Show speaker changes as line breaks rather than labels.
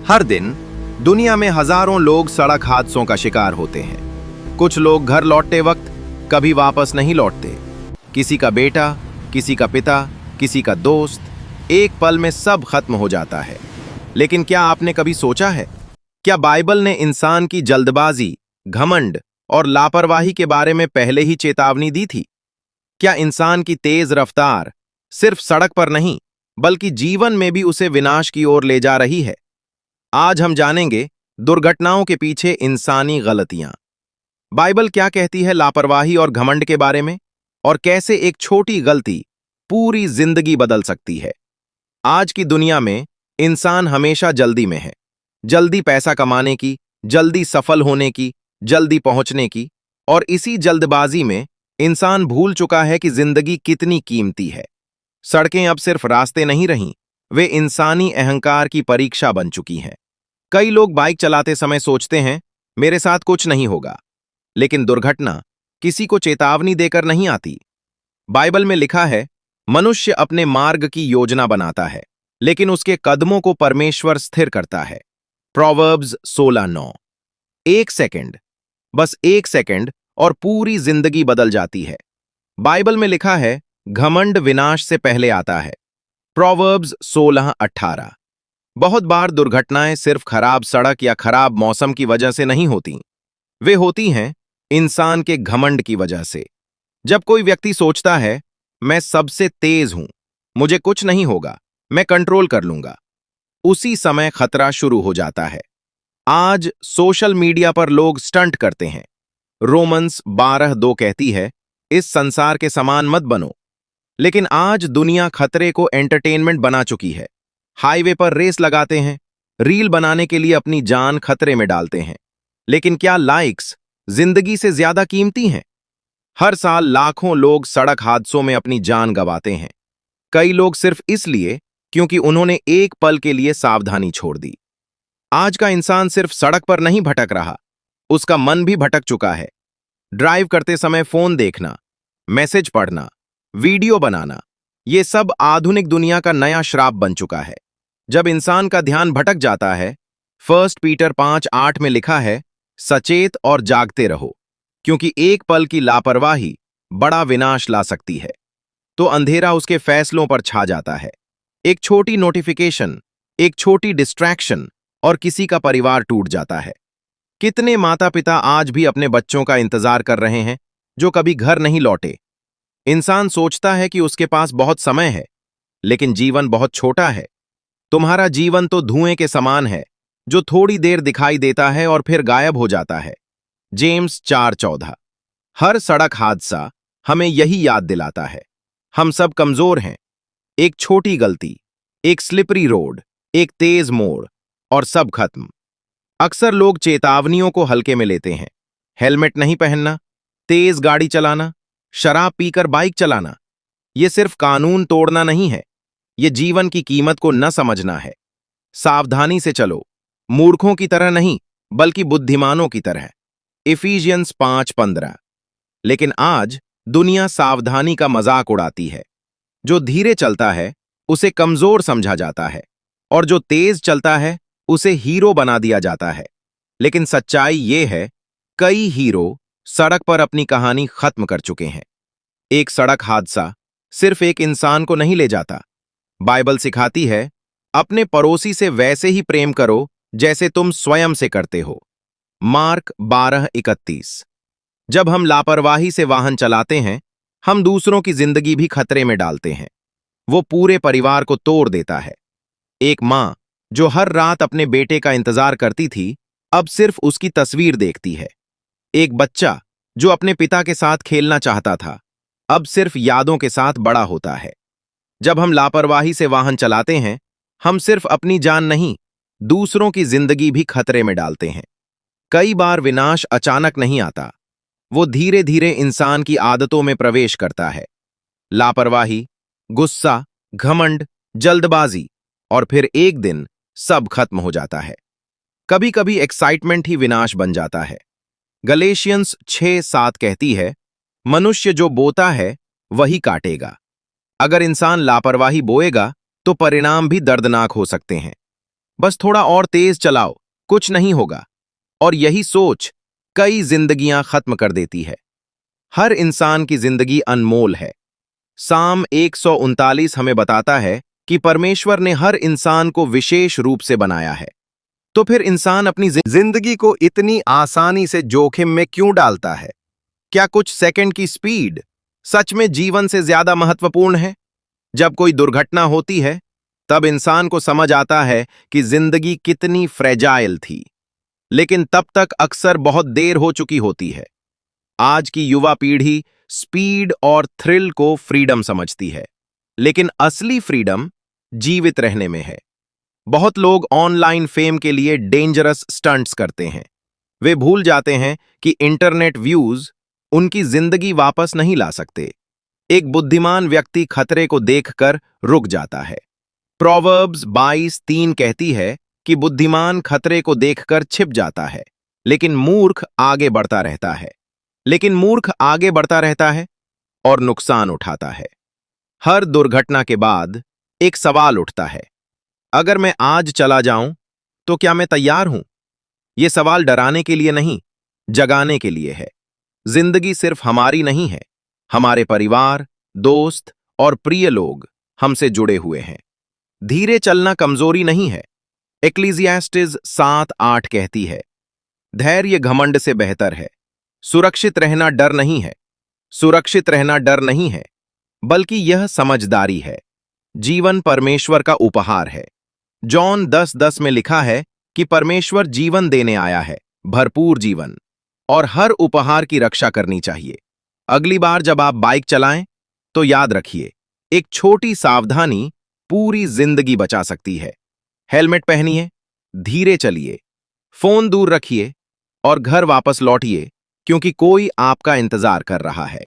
हर दिन दुनिया में हजारों लोग सड़क हादसों का शिकार होते हैं। कुछ लोग घर लौटते वक्त कभी वापस नहीं लौटते। किसी का बेटा, किसी का पिता, किसी का दोस्त, एक पल में सब खत्म हो जाता है। लेकिन क्या आपने कभी सोचा है, क्या बाइबल ने इंसान की जल्दबाजी, घमंड और लापरवाही के बारे में पहले ही चेतावनी दी थी? क्या इंसान की तेज रफ्तार सिर्फ सड़क पर नहीं, बल्कि जीवन में भी उसे विनाश की ओर ले जा रही है? आज हम जानेंगे दुर्घटनाओं के पीछे इंसानी गलतियां। बाइबल क्या कहती है लापरवाही और घमंड के बारे में, और कैसे एक छोटी गलती पूरी जिंदगी बदल सकती है। आज की दुनिया में इंसान हमेशा जल्दी में है। जल्दी पैसा कमाने की, जल्दी सफल होने की, जल्दी पहुंचने की, और इसी जल्दबाजी में इंसान भूल चुका है कि जिंदगी कितनी कीमती है। सड़कें अब सिर्फ रास्ते नहीं रहीं, वे इंसानी अहंकार की परीक्षा बन चुकी हैं। कई लोग बाइक चलाते समय सोचते हैं, मेरे साथ कुछ नहीं होगा। लेकिन दुर्घटना किसी को चेतावनी देकर नहीं आती। बाइबल में लिखा है, मनुष्य अपने मार्ग की योजना बनाता है, लेकिन उसके कदमों को परमेश्वर स्थिर करता है। प्रोवर्ब्स 16:9। एक सेकंड, बस एक सेकंड, और पूरी जिंदगी बदल जाती है। बाइबल में लिखा है, घमंड विनाश से पहले आता है। प्रोवर्ब्स 16:18। बहुत बार दुर्घटनाएं सिर्फ खराब सड़क या खराब मौसम की वजह से नहीं होती, वे होती हैं इंसान के घमंड की वजह से। जब कोई व्यक्ति सोचता है, मैं सबसे तेज हूं, मुझे कुछ नहीं होगा, मैं कंट्रोल कर लूंगा, उसी समय खतरा शुरू हो जाता है। आज सोशल मीडिया पर लोग स्टंट करते हैं। रोमन्स 12:2 कहती है, इस संसार के समान मत बनो। लेकिन आज दुनिया खतरे को एंटरटेनमेंट बना चुकी है। हाईवे पर रेस लगाते हैं, रील बनाने के लिए अपनी जान खतरे में डालते हैं। लेकिन क्या लाइक्स जिंदगी से ज्यादा कीमती हैं? हर साल लाखों लोग सड़क हादसों में अपनी जान गंवाते हैं। कई लोग सिर्फ इसलिए क्योंकि उन्होंने एक पल के लिए सावधानी छोड़ दी। आज का इंसान सिर्फ सड़क पर नहीं भटक रहा, उसका मन भी भटक चुका है। ड्राइव करते समय फोन देखना, मैसेज पढ़ना, वीडियो बनाना, ये सब आधुनिक दुनिया का नया श्राप बन चुका है। जब इंसान का ध्यान भटक जाता है, 1 पीटर 5:8 में लिखा है, सचेत और जागते रहो, क्योंकि एक पल की लापरवाही बड़ा विनाश ला सकती है। तो अंधेरा उसके फैसलों पर छा जाता है। एक छोटी नोटिफिकेशन, एक छोटी डिस्ट्रैक्शन, और किसी का परिवार टूट जाता है। कितने माता पिता आज भी अपने बच्चों का इंतजार कर रहे हैं जो कभी घर नहीं लौटे। इंसान सोचता है कि उसके पास बहुत समय है, लेकिन जीवन बहुत छोटा है। तुम्हारा जीवन तो धुएं के समान है, जो थोड़ी देर दिखाई देता है और फिर गायब हो जाता है। जेम्स 4:14। हर सड़क हादसा हमें यही याद दिलाता है, हम सब कमजोर हैं। एक छोटी गलती, एक स्लिपरी रोड, एक तेज मोड़, और सब खत्म। अक्सर लोग चेतावनियों को हल्के में लेते हैं। हेलमेट नहीं पहनना, तेज गाड़ी चलाना, शराब पीकर बाइक चलाना, ये सिर्फ कानून तोड़ना नहीं है, ये जीवन की कीमत को न समझना है। सावधानी से चलो, मूर्खों की तरह नहीं, बल्कि बुद्धिमानों की तरह। इफिशियंस 5:15। लेकिन आज दुनिया सावधानी का मजाक उड़ाती है। जो धीरे चलता है उसे कमजोर समझा जाता है, और जो तेज चलता है उसे हीरो बना दिया जाता है। लेकिन सच्चाई ये है, कई हीरो सड़क पर अपनी कहानी खत्म कर चुके हैं। एक सड़क हादसा सिर्फ एक इंसान को नहीं ले जाता। बाइबल सिखाती है, अपने पड़ोसी से वैसे ही प्रेम करो जैसे तुम स्वयं से करते हो। मार्क 12:31। जब हम लापरवाही से वाहन चलाते हैं, हम दूसरों की जिंदगी भी खतरे में डालते हैं। वो पूरे परिवार को तोड़ देता है। एक मां जो हर रात अपने बेटे का इंतजार करती थी, अब सिर्फ उसकी तस्वीर देखती है। एक बच्चा जो अपने पिता के साथ खेलना चाहता था, अब सिर्फ यादों के साथ बड़ा होता है। जब हम लापरवाही से वाहन चलाते हैं, हम सिर्फ अपनी जान नहीं, दूसरों की जिंदगी भी खतरे में डालते हैं। कई बार विनाश अचानक नहीं आता, वो धीरे धीरे इंसान की आदतों में प्रवेश करता है। लापरवाही, गुस्सा, घमंड, जल्दबाजी, और फिर एक दिन सब खत्म हो जाता है। कभी कभी एक्साइटमेंट ही विनाश बन जाता है। गलेशियंस 6:7 कहती है, मनुष्य जो बोता है वही काटेगा। अगर इंसान लापरवाही बोएगा तो परिणाम भी दर्दनाक हो सकते हैं। बस थोड़ा और तेज चलाओ, कुछ नहीं होगा। और यही सोच कई जिंदगियां खत्म कर देती है। हर इंसान की जिंदगी अनमोल है। साम 139 हमें बताता है कि परमेश्वर ने हर इंसान को विशेष रूप से बनाया है। तो फिर इंसान अपनी जिंदगी को इतनी आसानी से जोखिम में क्यों डालता है? क्या कुछ सेकंड की स्पीड सच में जीवन से ज्यादा महत्वपूर्ण है? जब कोई दुर्घटना होती है, तब इंसान को समझ आता है कि जिंदगी कितनी फ्रेजाइल थी। लेकिन तब तक अक्सर बहुत देर हो चुकी होती है। आज की युवा पीढ़ी स्पीड और थ्रिल को फ्रीडम समझती है, लेकिन असली फ्रीडम जीवित रहने में है। बहुत लोग ऑनलाइन फेम के लिए डेंजरस स्टंट्स करते हैं। वे भूल जाते हैं कि इंटरनेट व्यूज उनकी जिंदगी वापस नहीं ला सकते। एक बुद्धिमान व्यक्ति खतरे को देखकर रुक जाता है। प्रोवर्ब्स 22:3 कहती है कि बुद्धिमान खतरे को देखकर छिप जाता है, लेकिन मूर्ख आगे बढ़ता रहता है। और नुकसान उठाता है। हर दुर्घटना के बाद एक सवाल उठता है, अगर मैं आज चला जाऊं तो क्या मैं तैयार हूं? यह सवाल डराने के लिए नहीं, जगाने के लिए है। जिंदगी सिर्फ हमारी नहीं है, हमारे परिवार, दोस्त और प्रिय लोग हमसे जुड़े हुए हैं। धीरे चलना कमजोरी नहीं है। एक्लीसियास्टिस 7:8 कहती है, धैर्य घमंड से बेहतर है। सुरक्षित रहना डर नहीं है, बल्कि यह समझदारी है। जीवन परमेश्वर का उपहार है। जॉन 10:10 में लिखा है कि परमेश्वर जीवन देने आया है, भरपूर जीवन, और हर उपहार की रक्षा करनी चाहिए। अगली बार जब आप बाइक चलाएं, तो याद रखिए, एक छोटी सावधानी पूरी जिंदगी बचा सकती है। हेलमेट पहनिए, धीरे चलिए, फोन दूर रखिए और घर वापस लौटिए, क्योंकि कोई आपका इंतजार कर रहा है।